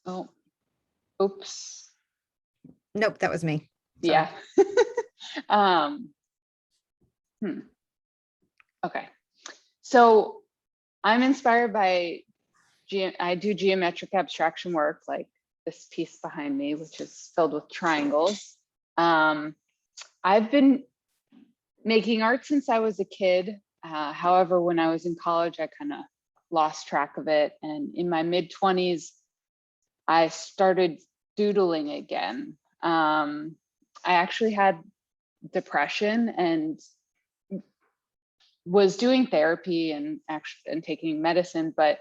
Oh, oops. Nope, that was me. Sorry. Yeah. Okay. So I'm inspired by, I do geometric abstraction work, like this piece behind me, which is filled with triangles. I've been making art since I was a kid. However, when I was in college, I kind of lost track of it. And in my mid-20s, I started doodling again. I actually had depression and was doing therapy and taking medicine, but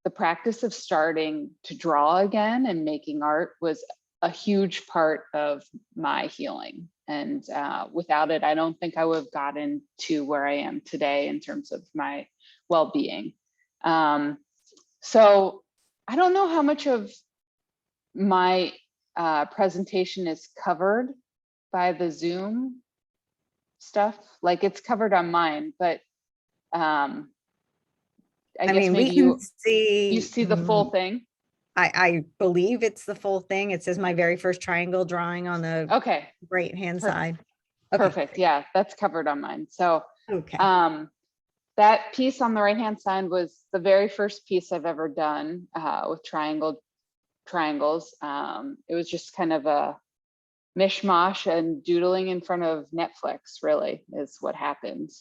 the practice of starting to draw again and making art was a huge part of my healing. And without it, I don't think I would have gotten to where I am today in terms of my well-being. So I don't know how much of my presentation is covered by the Zoom stuff. Like it's covered on mine, but I guess mean, maybe we can see. you see the full thing. I believe it's the full thing. It says my very first triangle drawing on the Okay. right hand side. Okay. Perfect. Yeah, that's covered on mine. So okay. That piece on the right hand side was the very first piece I've ever done with triangles. It was just kind of a mishmash and doodling in front of Netflix, really, is what happened.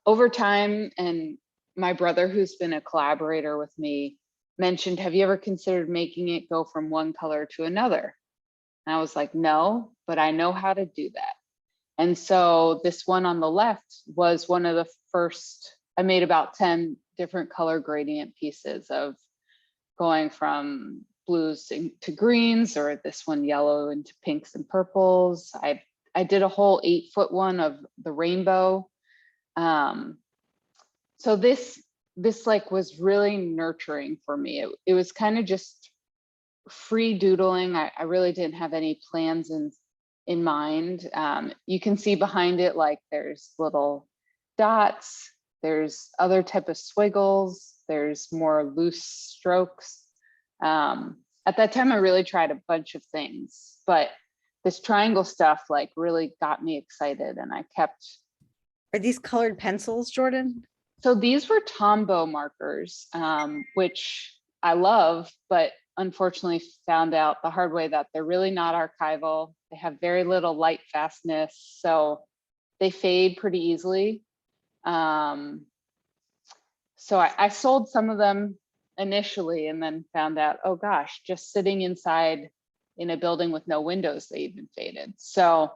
Over time, and my brother, who's been a collaborator with me, mentioned, have you ever considered making it go from one color to another? And I was like, no, but I know how to do that. And so this one on the left was one of the first. I made about 10 different color gradient pieces of going from blues to greens, or this one yellow into pinks and purples. I did a whole 8-foot one of the rainbow. So this like was really nurturing for me. It was kind of just free doodling. I really didn't have any plans in mind. You can see behind it, like there's little dots, there's other type of squiggles, there's more loose strokes. At that time, I really tried a bunch of things, but this triangle stuff like really got me excited, and I kept. Are these colored pencils, Jordann? So these were Tombow markers, which I love, but unfortunately found out the hard way that they're really not archival. They have very little light fastness, so they fade pretty easily. So I sold some of them initially, and then found out, oh gosh, just sitting inside in a building with no windows, they even faded. So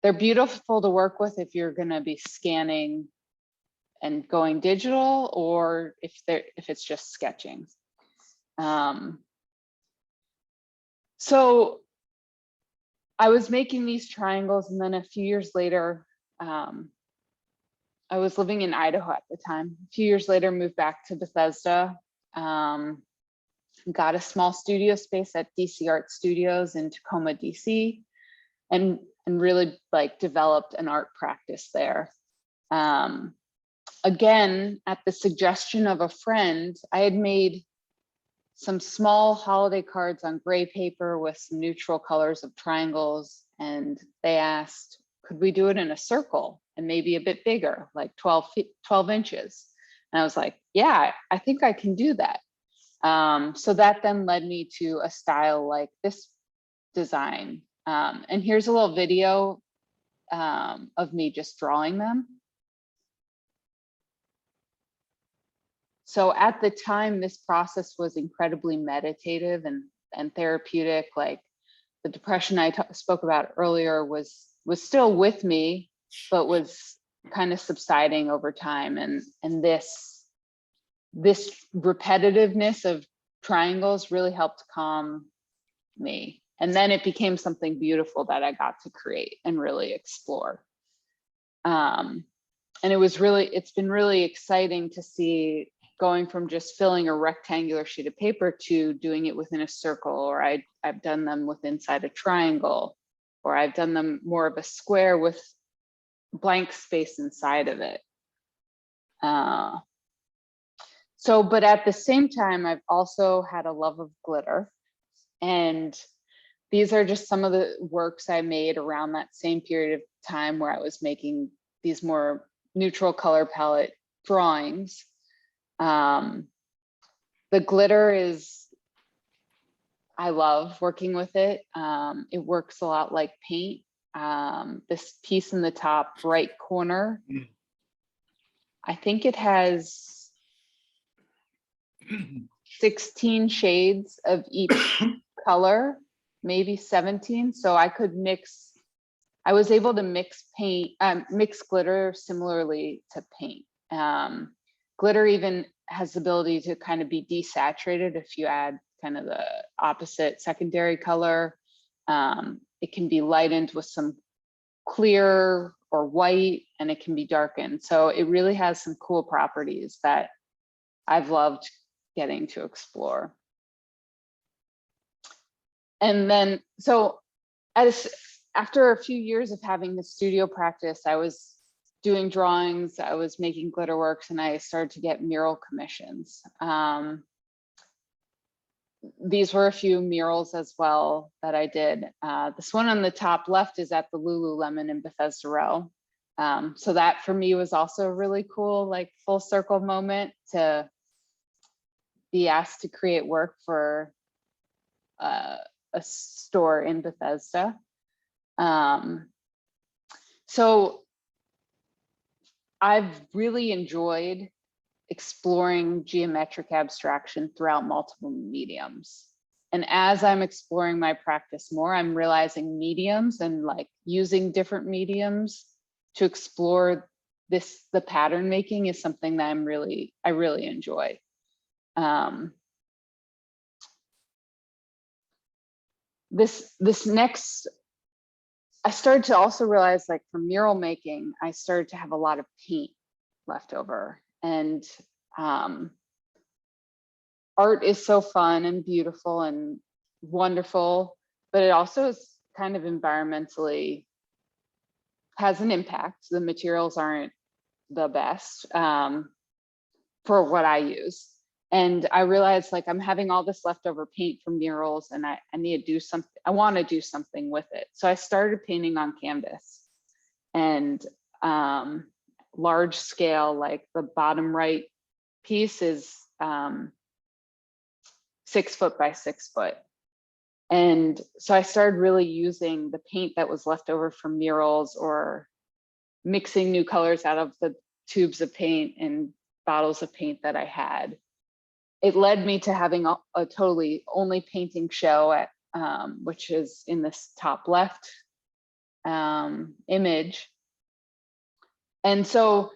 they're beautiful to work with if you're going to be scanning and going digital, or if it's just sketching. So I was making these triangles, and then a few years later, I was living in Idaho at the time. A few years later, moved back to Bethesda, got a small studio space at DC Art Studios in Tacoma, DC, and really like developed an art practice there. Again, at the suggestion of a friend, I had made some small holiday cards on gray paper with some neutral colors of triangles. And they asked, could we do it in a circle and maybe a bit bigger, like 12 inches? And I was like, yeah, I think I can do that. So that then led me to a style like this design. And here's a little video of me just drawing them. So at the time, this process was incredibly meditative and therapeutic. Like the depression I spoke about earlier was still with me, but was kind of subsiding over time. And this repetitiveness of triangles really helped calm me. And then it became something beautiful that I got to create and really explore. And it's been really exciting to see, going from just filling a rectangular sheet of paper to doing it within a circle, or I've done them with inside a triangle, or I've done them more of a square with blank space inside of it. So So, but at the same time, I've also had a love of glitter. And these are just some of the works I made around that same period of time where I was making these more neutral color palette drawings. The glitter is, I love working with it. It works a lot like paint. This piece in the top right corner, I think it has 16 shades of each color, maybe 17. So I could mix, I was able to mix paint, mix glitter similarly to paint. Glitter even has the ability to kind of be desaturated if you add kind of the opposite secondary color. It can be lightened with some clear or white, and it can be darkened. So it really has some cool properties that I've loved getting to explore. And then, so after a few years of having the studio practice, I was doing drawings, I was making glitter works, and I started to get mural commissions. These were a few murals as well that I did. This one on the top left is at the Lululemon in Bethesda Row. So that for me was also a really cool, like, full circle moment to be asked to create work for a store in Bethesda. So I've really enjoyed exploring geometric abstraction throughout multiple mediums. And as I'm exploring my practice more, I'm realizing mediums and like using different mediums to explore this, the pattern making is something that I really enjoy. This next, I started to also realize, like, for mural making, I started to have a lot of paint left over. And art is so fun and beautiful and wonderful, but it also is kind of environmentally has an impact. The materials aren't the best for what I use. And I realized, like, I'm having all this leftover paint from murals, and I need to do something. I want to do something with it. So I started painting on canvas, and large scale, like the bottom right piece is 6 foot by 6 foot. And so I started really using the paint that was left over from murals, or mixing new colors out of the tubes of paint and bottles of paint that I had. It led me to having a totally only painting show at, which is in this top left image. And so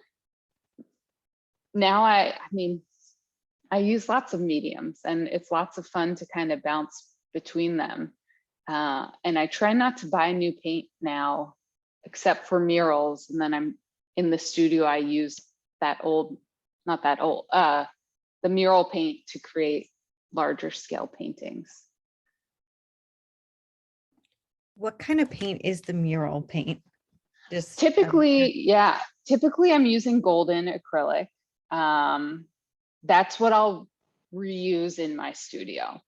now I mean, I use lots of mediums, and it's lots of fun to kind of bounce between them. And I try not to buy new paint now, except for murals. And then I'm in the studio, I use that old, not that old, the mural paint to create larger scale paintings. What kind of paint is the mural paint? Just Typically, yeah, typically I'm using golden acrylic. That's what I'll reuse in my studio.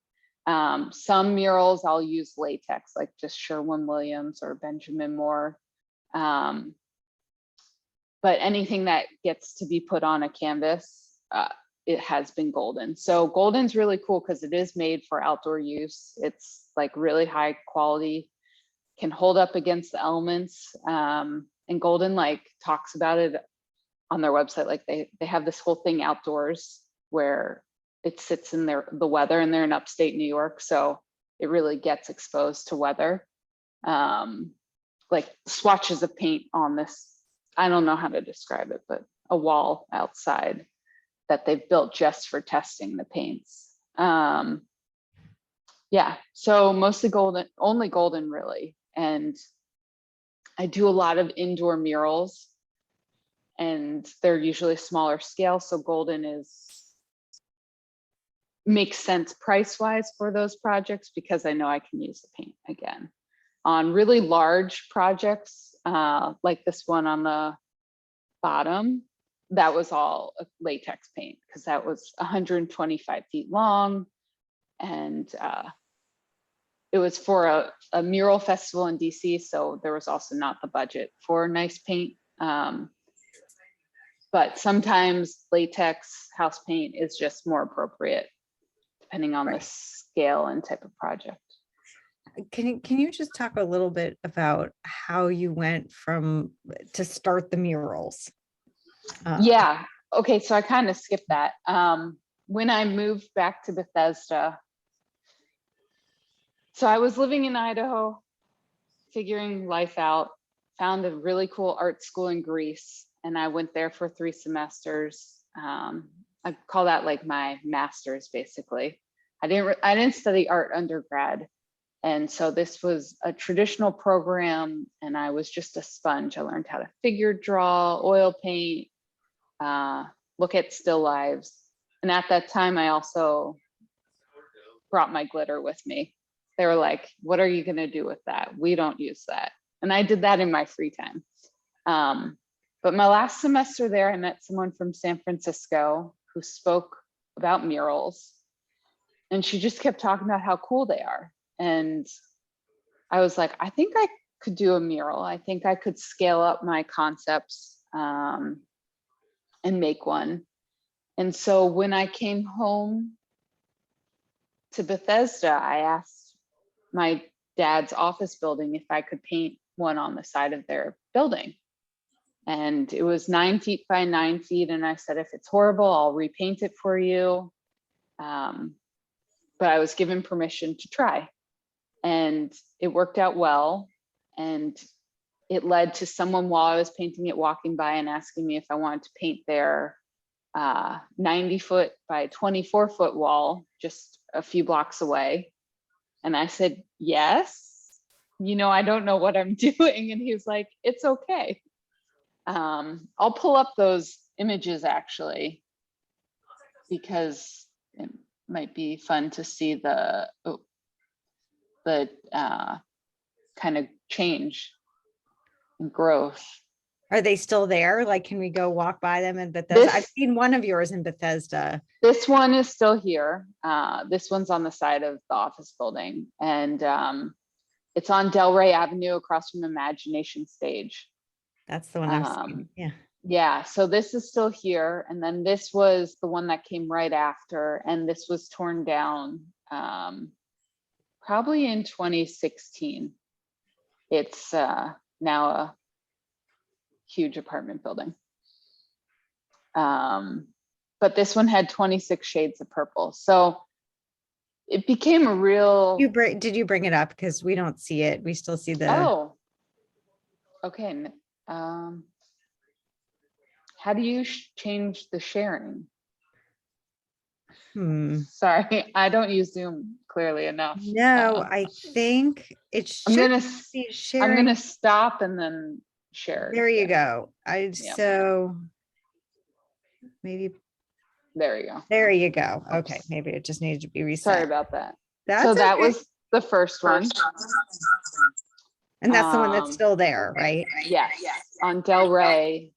Some murals I'll use latex, like just Sherwin-Williams or Benjamin Moore. But anything that gets to be put on a canvas, it has been golden. So golden's really cool because it is made for outdoor use. It's like really high quality, can hold up against the elements. And golden, like, talks about it on their website. Like they have this whole thing outdoors where it sits in the weather, and they're in upstate New York. So it really gets exposed to weather. Like swatches of paint on this, I don't know how to describe it, but a wall outside that they've built just for testing the paints. Yeah, so mostly golden, only golden really. And I do a lot of indoor murals, and they're usually smaller scale. So golden makes sense price-wise for those projects, because I know I can use the paint again. On really large projects, like this one on the bottom, that was all a latex paint because that was 125 feet long. And it was for a mural festival in DC. So there was also not the budget for nice paint. But sometimes latex house paint is just more appropriate depending on the scale and type of project. Can you just talk a little bit about how you went to start the murals? Yeah. Okay. So I kind of skipped that. When I moved back to Bethesda, so I was living in Idaho, figuring life out, found a really cool art school in Greece, and I went there for 3 semesters. I call that like my master's, basically. I didn't study art undergrad. And so this was a traditional program, and I was just a sponge. I learned how to figure draw, oil paint, look at still lives. And at that time, I also brought my glitter with me. They were like, what are you gonna do with that? We don't use that. And I did that in my free time. But my last semester there, I met someone from San Francisco who spoke about murals. And she just kept talking about how cool they are. And I was like, I think I could do a mural. I think I could scale up my concepts and make one. And so when I came home to Bethesda, I asked my dad's office building if I could paint one on the side of their building. And it was 9 feet by 9 feet. And I said, if it's horrible, I'll repaint it for you. But I was given permission to try. And it worked out well. And it led to someone while I was painting it walking by and asking me if I wanted to paint their 90-foot by 24-foot wall just a few blocks away. And I said, yes, I don't know what I'm doing. And he was like, it's okay. I'll pull up those images actually, because it might be fun to see the kind of change and growth. Are they still there? Like, can we go walk by them in Bethesda? I've seen one of yours in Bethesda. This one is still here. This one's on the side of the office building, and it's on Delray Avenue across from Imagination Stage. That's the one I've seen. Yeah. Yeah, so this is still here. And then this was the one that came right after, and this was torn down probably in 2016. It's now a huge apartment building. But this one had 26 shades of purple. So it became a real... Did you bring it up? Because we don't see it. We still see the... Oh, okay. How do you change the sharing? Sorry, I don't use Zoom clearly enough. No, I think it should be sharing. I'm gonna stop and then share. There you go. So maybe there you go. There you go. Okay, maybe it just needed to be reset. Sorry about that. So that was the first one. And that's the one that's still there, right? Yes, on Delray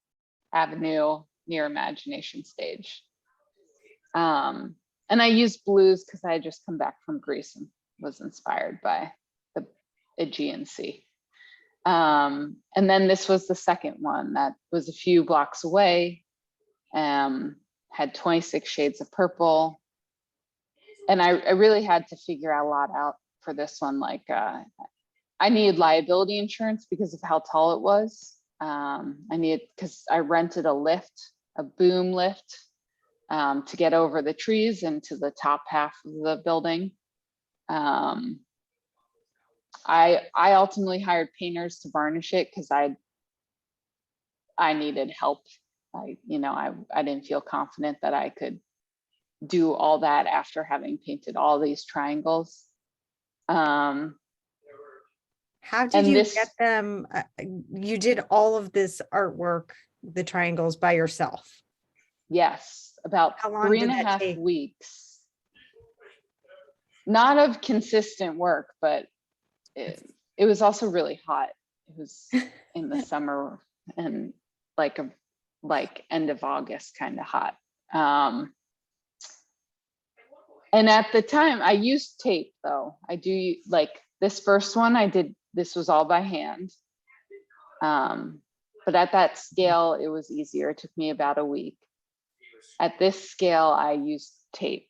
Avenue near Imagination Stage. And I used blues because I had just come back from Greece and was inspired by the Aegean Sea. And then this was the second one that was a few blocks away, had 26 shades of purple. And I really had to figure a lot out for this one. Like I needed liability insurance because of how tall it was. Because I rented a boom lift to get over the trees and to the top half of the building. I ultimately hired painters to varnish it because I needed help. I didn't feel confident that I could do all that after having painted all these triangles. How did you get them? You did all of this artwork, the triangles, by yourself? Yes, about 3.5 weeks. Not of consistent work, but it was also really hot. It was in the summer and like a like end of August, kind of hot. And at the time I used tape though. I do, like this first one I did, this was all by hand. But at that scale, it was easier. It took me about a week. At this scale, I used tape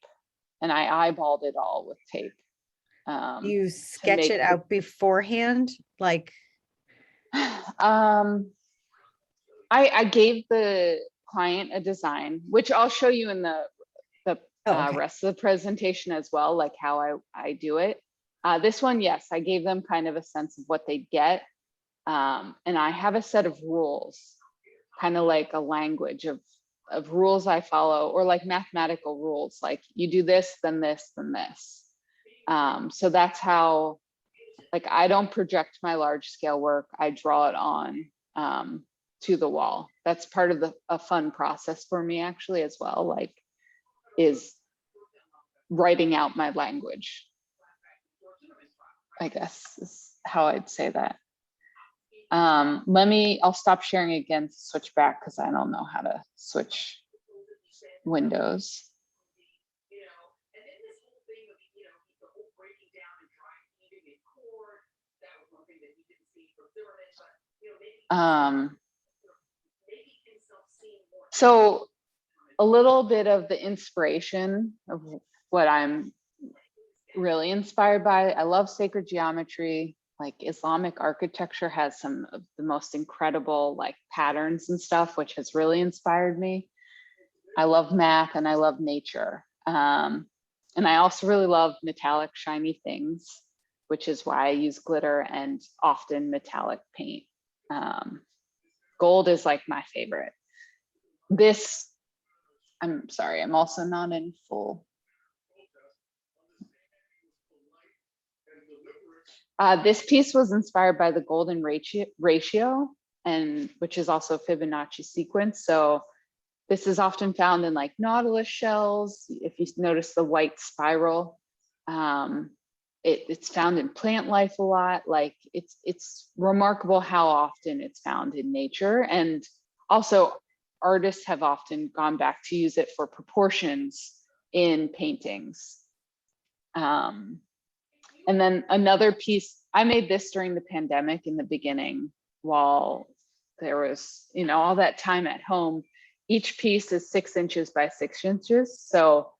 and I eyeballed it all with tape. You sketch it out beforehand? Like, I gave the client a design, which I'll show you in the rest of the presentation as well, like how I do it. This one, yes, I gave them kind of a sense of what they'd get. And I have a set of rules, kind of like a language of rules I follow, or like mathematical rules, like you do this, then this, then this. So that's how, like, I don't project my large scale work. I draw it on to the wall. That's part of a fun process for me actually as well, like is writing out my language, I guess is how I'd say that. I'll stop sharing again to switch back because I don't know how to switch windows. So a little bit of the inspiration of what I'm really inspired by. I love sacred geometry. Like Islamic architecture has some of the most incredible like patterns and stuff, which has really inspired me. I love math and I love nature. And I also really love metallic shiny things, which is why I use glitter and often metallic paint. Gold is like my favorite. This, I'm sorry, I'm also not in full. This piece was inspired by the golden ratio, and which is also Fibonacci sequence. So this is often found in like nautilus shells. If you notice the white spiral, it's found in plant life a lot. Like it's remarkable how often it's found in nature. And also artists have often gone back to use it for proportions in paintings. And then another piece, I made this during the pandemic in the beginning, while there was, all that time at home. Each piece is 6 inches by 6 inches. So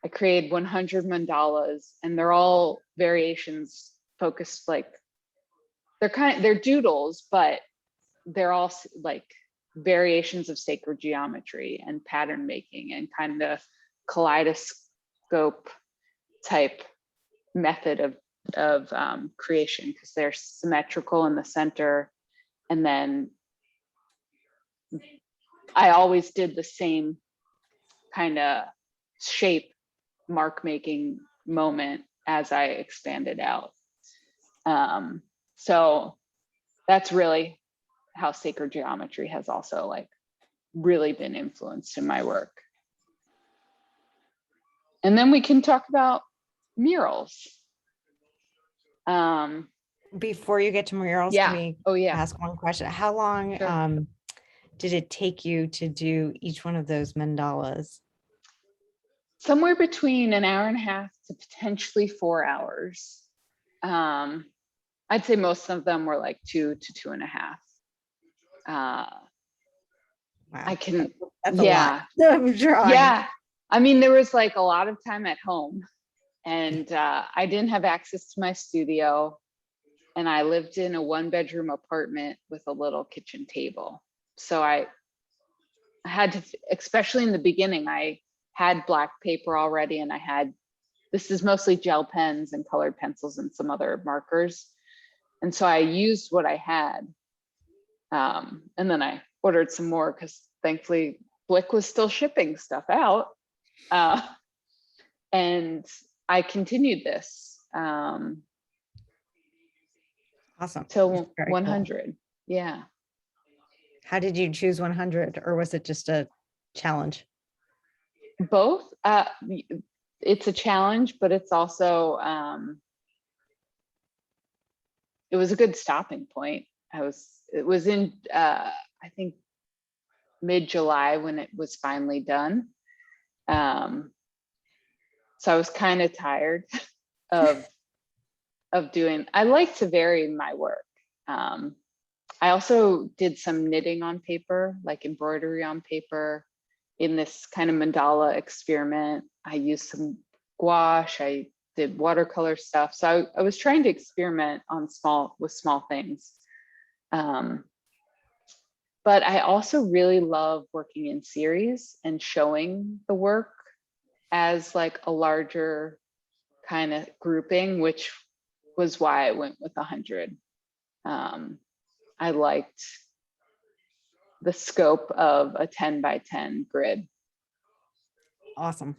I created 100 mandalas, and they're all variations focused, like they're doodles, but they're all like variations of sacred geometry and pattern making and kind of kaleidoscope type method of creation, because they're symmetrical in the center. And then I always did the same kind of shape mark making moment as I expanded out. So that's really how sacred geometry has also like really been influenced in my work. And then we can talk about murals. Before you get to murals, yeah. Can we ask one question? How long Sure. Did it take you to do each one of those mandalas? Somewhere between an hour and a half to potentially 4 hours. I'd say most of them were like 2 to 2.5. Wow. I can, that's a lot of drawing. Yeah. I mean, there was like a lot of time at home, and I didn't have access to my studio, and I lived in a 1-bedroom apartment with a little kitchen table. So I had to, especially in the beginning, I had black paper already, and this is mostly gel pens and colored pencils and some other markers. And so I used what I had. And then I ordered some more because thankfully Blick was still shipping stuff out. And I continued this. Awesome. Till 100. Cool. Yeah. How did you choose 100, or was it just a challenge? Both. It's a challenge, but it's also, it was a good stopping point. It was in, I think mid-July when it was finally done. So I was kind of tired of doing, I like to vary my work. I also did some knitting on paper, like embroidery on paper in this kind of mandala experiment. I used some gouache, I did watercolor stuff. So I was trying to experiment on with small things. But I also really love working in series and showing the work as like a larger kind of grouping, which was why I went with 100. I liked the scope of a 10 by 10 grid. Awesome.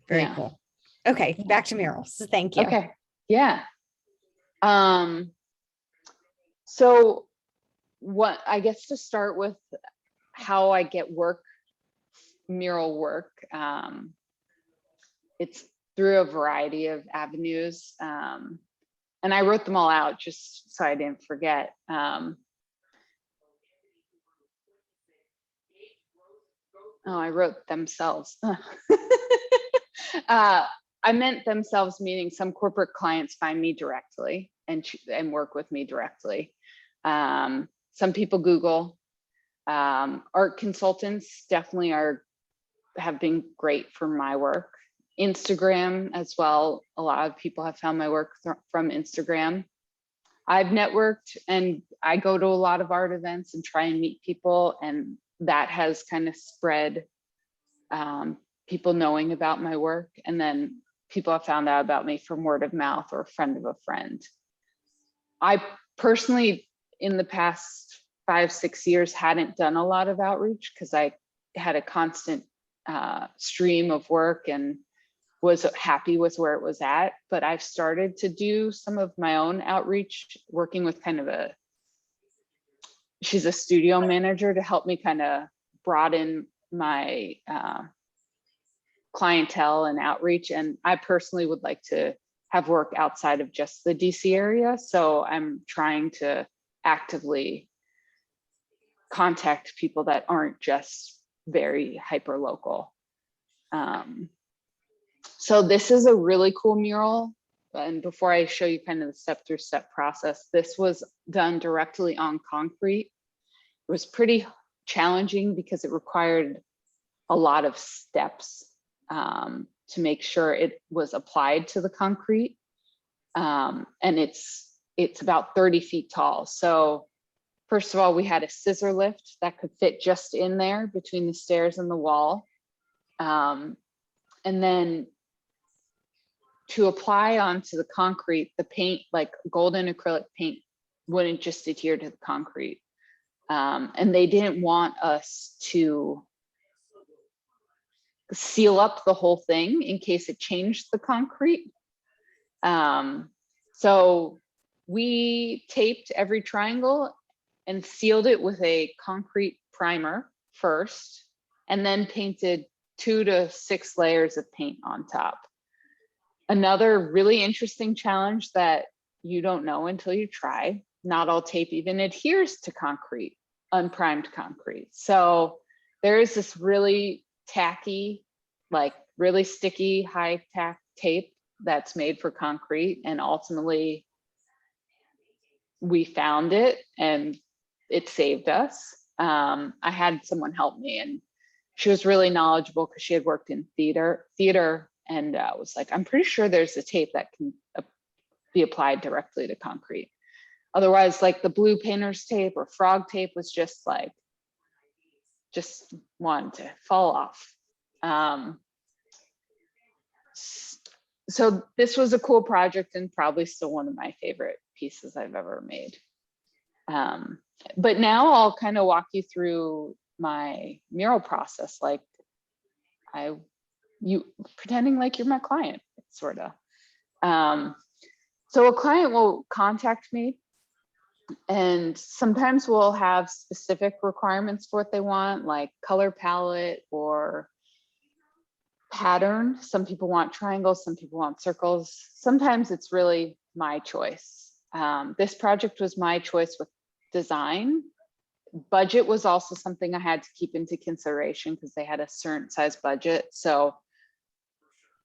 Very cool. Okay, back to murals. Thank you. Okay. Yeah. So what, I guess to start with how I get mural work. It's through a variety of avenues. And I wrote them all out just so I didn't forget. I wrote themselves. I meant themselves, meaning some corporate clients find me directly and work with me directly. Some people Google. Art consultants definitely have been great for my work. Instagram as well. A lot of people have found my work from Instagram. I've networked and I go to a lot of art events and try and meet people, and that has kind of spread people knowing about my work. And then people have found out about me from word of mouth or a friend of a friend. I personally, in the past 5-6 years, hadn't done a lot of outreach because I had a constant stream of work and was happy with where it was at. But I've started to do some of my own outreach, working with kind of she's a studio manager to help me kind of broaden my clientele and outreach. And I personally would like to have work outside of just the DC area. So I'm trying to actively contact people that aren't just very hyper local. So this is a really cool mural. And before I show you kind of the step-through-step process, this was done directly on concrete. It was pretty challenging because it required a lot of steps to make sure it was applied to the concrete. And it's about 30 feet tall. So first of all, we had a scissor lift that could fit just in there between the stairs and the wall. And then to apply onto the concrete, the paint, like golden acrylic paint, wouldn't just adhere to the concrete. And they didn't want us to seal up the whole thing in case it changed the concrete. So we taped every triangle and sealed it with a concrete primer first, and then painted 2 to 6 layers of paint on top. Another really interesting challenge that you don't know until you try, not all tape even adheres to concrete, unprimed concrete. So there is this really tacky, like really sticky, high tack tape that's made for concrete. And ultimately we found it and it saved us. I had someone help me, and she was really knowledgeable because she had worked in theater and was like, I'm pretty sure there's a tape that can be applied directly to concrete. Otherwise, like the blue painter's tape or frog tape was just wanted to fall off. So this was a cool project and probably still one of my favorite pieces I've ever made. But now I'll kind of walk you through my mural process, like you pretending like you're my client, sort of. So a client will contact me, and sometimes we'll have specific requirements for what they want, like color palette or pattern. Some people want triangles, some people want circles. Sometimes it's really my choice. This project was my choice with design. Budget was also something I had to keep into consideration because they had a certain size budget. So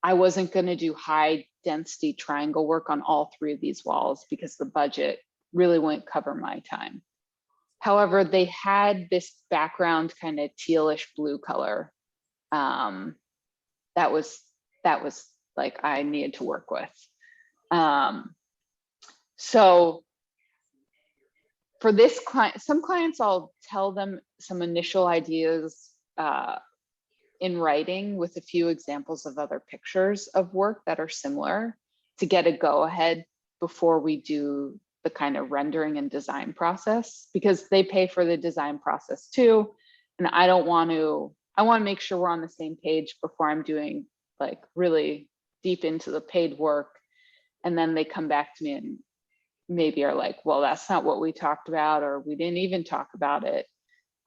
I wasn't going to do high density triangle work on all 3 of these walls because the budget really wouldn't cover my time. However, they had this background kind of tealish blue color that was like I needed to work with. So for this client, some clients, I'll tell them some initial ideas in writing with a few examples of other pictures of work that are similar to get a go ahead before we do the kind of rendering and design process, because they pay for the design process too. And I want to make sure we're on the same page before I'm doing like really deep into the paid work. And then they come back to me and maybe are like, well, that's not what we talked about, or we didn't even talk about it.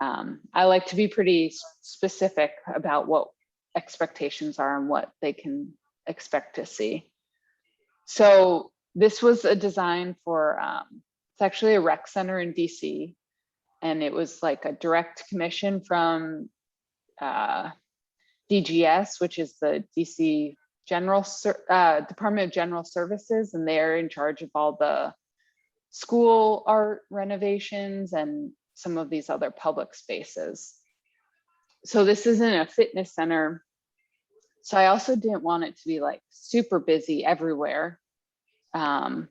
I like to be pretty specific about what expectations are and what they can expect to see. So this was a design for, it's actually a rec center in DC. And it was like a direct commission from DGS, which is the DC Department of General Services. And they're in charge of all the school art renovations and some of these other public spaces. So this isn't a fitness center. So I also didn't want it to be like super busy everywhere, but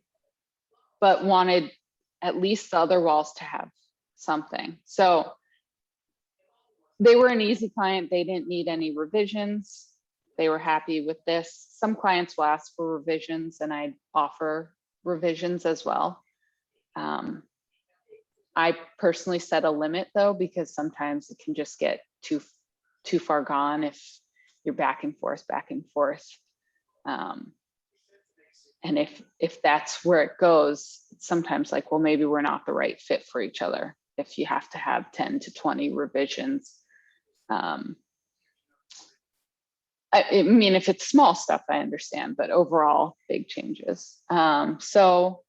wanted at least the other walls to have something. So they were an easy client. They didn't need any revisions. They were happy with this. Some clients will ask for revisions and I offer revisions as well. I personally set a limit though, because sometimes it can just get too far gone if you're back and forth. And if that's where it goes, sometimes like, well, maybe we're not the right fit for each other if you have to have 10 to 20 revisions. I mean, if it's small stuff, I understand, but overall big changes. So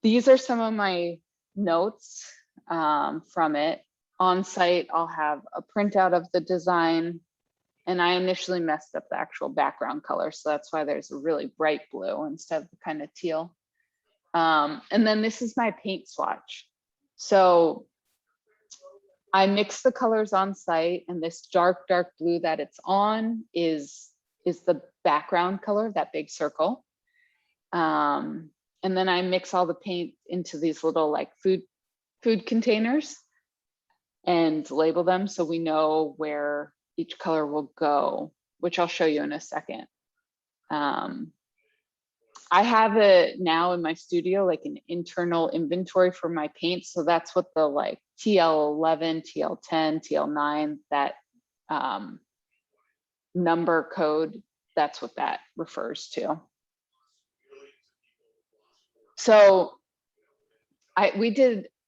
these are some of my notes from it. On site, I'll have a printout of the design, and I initially messed up the actual background color. So that's why there's a really bright blue instead of the kind of teal. And then this is my paint swatch. So I mix the colors on site, and this dark blue that it's on is the background color, that big circle. And then I mix all the paint into these little like food containers and label them so we know where each color will go, which I'll show you in a second. I have it now in my studio, like an internal inventory for my paint. So that's what the like TL11, TL10, TL9, that number code, that's what that refers to. So I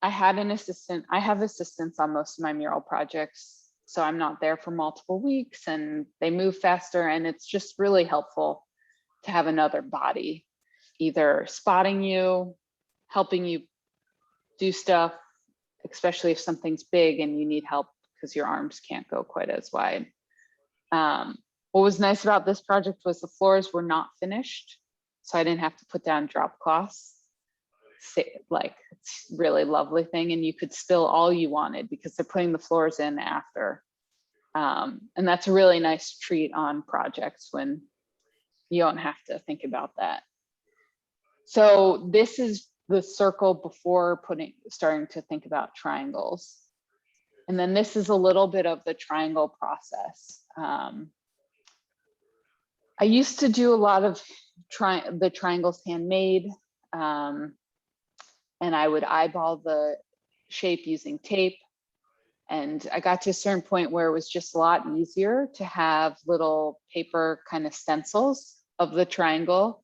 had an assistant. I have assistants on most of my mural projects, so I'm not there for multiple weeks and they move faster, and it's just really helpful to have another body either spotting you, helping you do stuff, especially if something's big and you need help because your arms can't go quite as wide. What was nice about this project was the floors were not finished, so I didn't have to put down drop cloths. Like, it's really lovely thing, and you could spill all you wanted because they're putting the floors in after. And that's a really nice treat on projects when you don't have to think about that. So this is the circle before starting to think about triangles. And then this is a little bit of the triangle process. I used to do a lot of the triangles handmade. And I would eyeball the shape using tape. And I got to a certain point where it was just a lot easier to have little paper kind of stencils of the triangle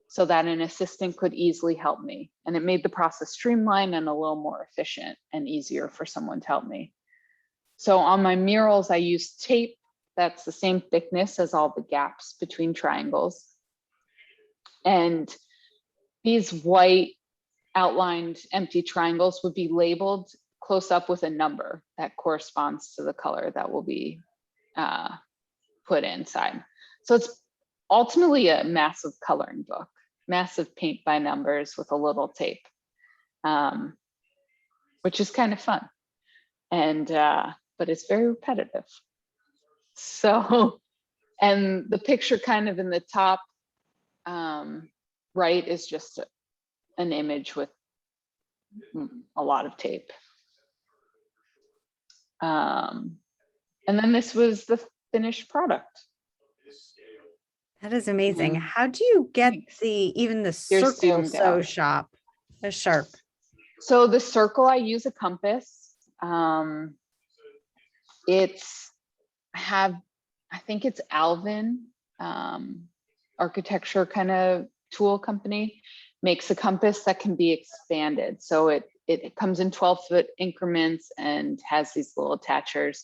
so that an assistant could easily help me. And it made the process streamlined and a little more efficient and easier for someone to help me. So on my murals, I use tape that's the same thickness as all the gaps between triangles. And these white outlined empty triangles would be labeled close up with a number that corresponds to the color that will be put inside. So it's ultimately a massive coloring book, massive paint by numbers with a little tape, which is kind of fun. And, but it's very repetitive. So, and the picture kind of in the top right is just an image with a lot of tape. And then this was the finished product. That is amazing. How do you get even the circle so sharp? So the circle, I use a compass. I think it's Alvin architecture kind of tool company makes a compass that can be expanded. So it comes in 12-foot increments and has these little attachers.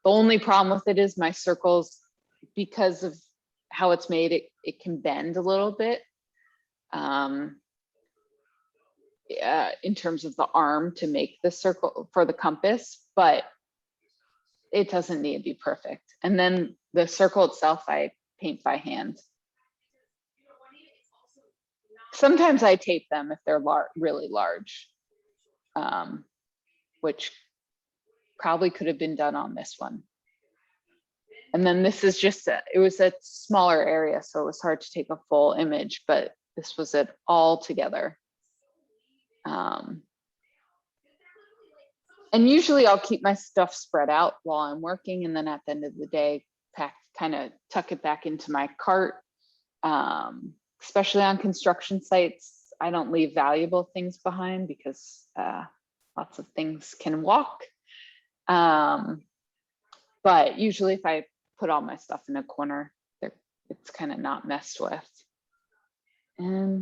The only problem with it is my circles, because of how it's made, it can bend a little bit in terms of the arm to make the circle for the compass, but it doesn't need to be perfect. And then the circle itself, I paint by hand. Sometimes I tape them if they're really large, which probably could have been done on this one. And then this is just, it was a smaller area, so it was hard to take a full image, but this was it all together. And usually I'll keep my stuff spread out while I'm working, and then at the end of the day, kind of tuck it back into my cart. Especially on construction sites, I don't leave valuable things behind because lots of things can walk. But usually if I put all my stuff in a corner, it's kind of not messed with. And